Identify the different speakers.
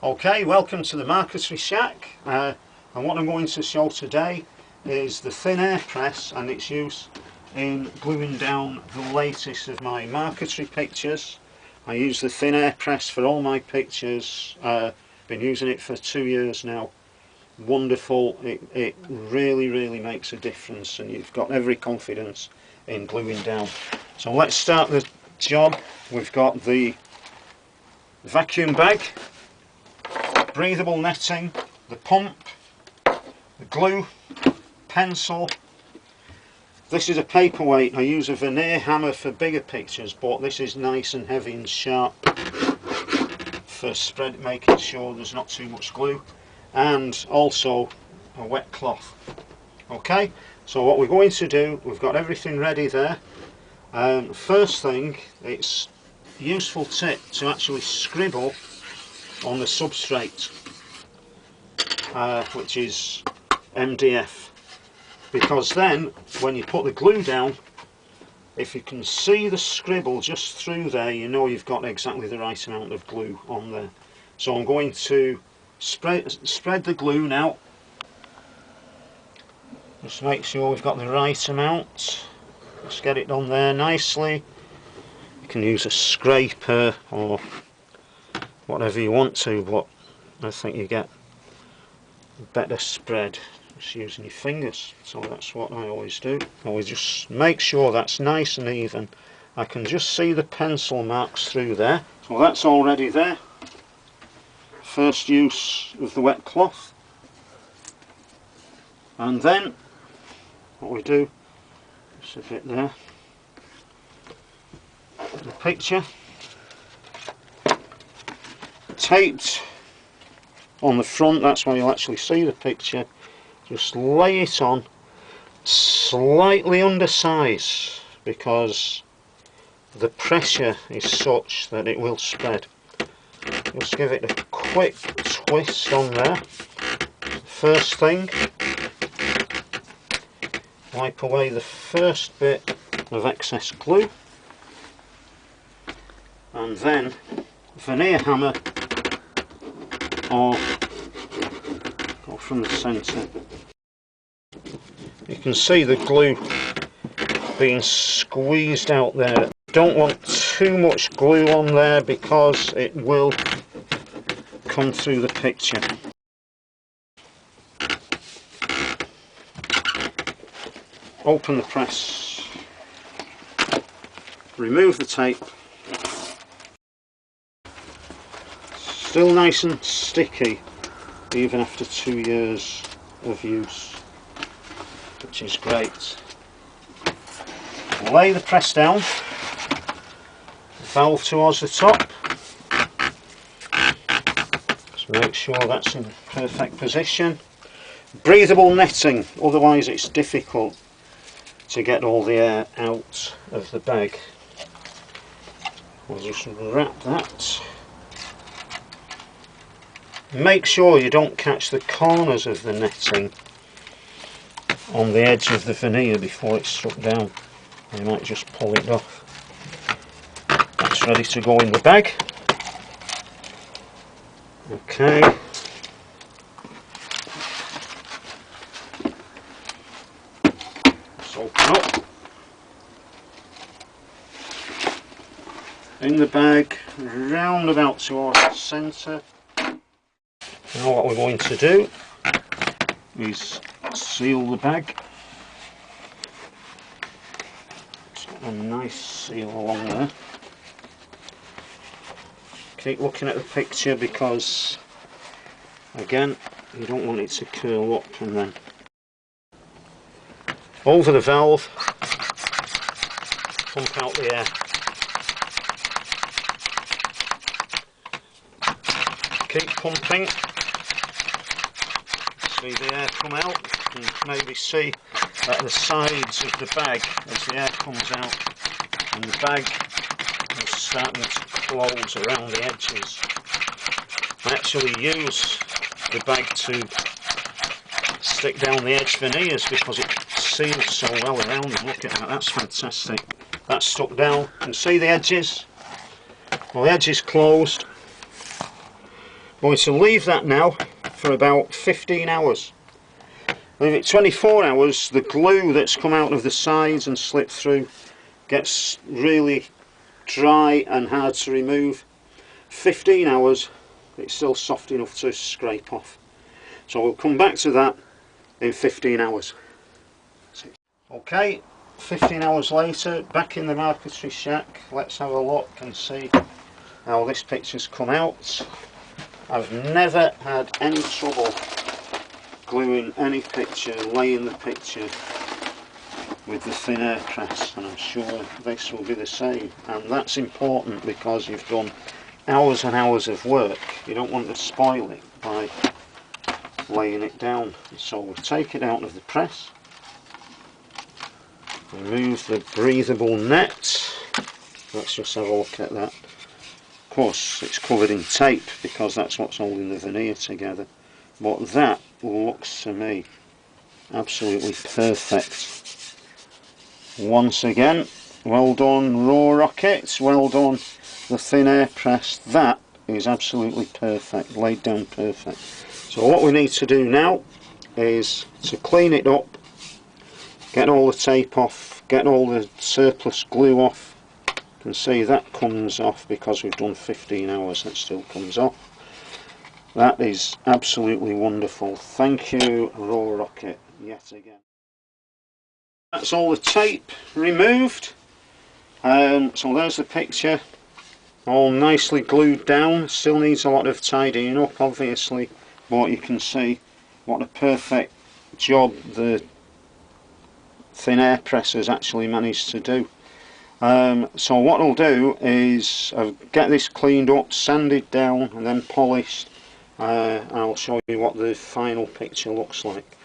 Speaker 1: Okay, welcome to the Marquetry Shack, and what I'm going to show today is the thin air press and its use in gluing down the latest of my marquetry pictures. I use the thin air press for all my pictures, been using it for 2 years now. Wonderful, it really makes a difference and you've got every confidence in gluing down. So let's start the job. We've got the vacuum bag, breathable netting, the pump, the glue, pencil. This is a paperweight. I use a veneer hammer for bigger pictures, but this is nice and heavy and sharp for making sure there's not too much glue, and also a wet cloth. Okay, so what we're going to do, we've got everything ready there. First thing, it's a useful tip to actually scribble on the substrate, which is MDF, because then when you put the glue down, if you can see the scribble just through there, you know you've got exactly the right amount of glue on there. So I'm going to spread the glue now. Just make sure we've got the right amount. Just get it on there nicely. You can use a scraper or whatever you want to, but I think you get a better spread just using your fingers. So that's what I always do. Always just make sure that's nice and even. I can just see the pencil marks through there. So that's already there. First use of the wet cloth. And then what we do, just a bit there, the picture taped on the front, that's where you'll actually see the picture. Just lay it on slightly undersize because the pressure is such that it will spread. Just give it a quick twist on there. First thing, wipe away the first bit of excess glue, and then veneer hammer or go from the centre. You can see the glue being squeezed out there. Don't want too much glue on there because it will come through the picture. Open the press, remove the tape. Still nice and sticky even after 2 years of use, which is great. Lay the press down, valve towards the top. Just make sure that's in perfect position. Breathable netting, otherwise it's difficult to get all the air out of the bag. We'll just wrap that. Make sure you don't catch the corners of the netting on the edge of the veneer before it's stuck down. You might just pull it off. That's ready to go in the bag. Okay. Let's open up. In the bag, round about towards the centre. Now what we're going to do is seal the bag. It's got a nice seal along there. Keep looking at the picture because, again, you don't want it to curl up, and then over the valve, pump out the air. Keep pumping. See the air come out. You can maybe see at the sides of the bag as the air comes out, and the bag is starting to close around the edges. I actually use the bag to stick down the edge veneers because it seals so well around them. Look at that, that's fantastic. That's stuck down. You can see the edges. Well, the edge is closed. going to leave that now for about 15 hours. Leave it 24 hours, the glue that's come out of the sides and slipped through gets really dry and hard to remove. 15 hours, it's still soft enough to scrape off. So we'll come back to that in 15 hours. Okay, 15 hours later, back in the Marquetry Shack. Let's have a look and see how this picture's come out. I've never had any trouble gluing any picture, laying the picture with the thin air press, and I'm sure this will be the same. And that's important because you've done hours and hours of work. You don't want to spoil it by laying it down. So we'll take it out of the press, remove the breathable net. Let's just have a look at that. Of course it's covered in tape because that's what's holding the veneer together, but that looks to me absolutely perfect. Once again, well done Roarockit, well done the thin air press. That is absolutely perfect, laid down perfect. So what we need to do now is to clean it up, get all the tape off, get all the surplus glue off. You can see that comes off because we've done 15 hours, that still comes off. That is absolutely wonderful. Thank you Roarockit yet again. That's all the tape removed. So there's the picture, all nicely glued down. Still needs a lot of tidying up obviously, but you can see what a perfect job the thin air press has actually managed to do. So what I'll do is I'll get this cleaned up, sanded down and then polished, and I'll show you what the final picture looks like.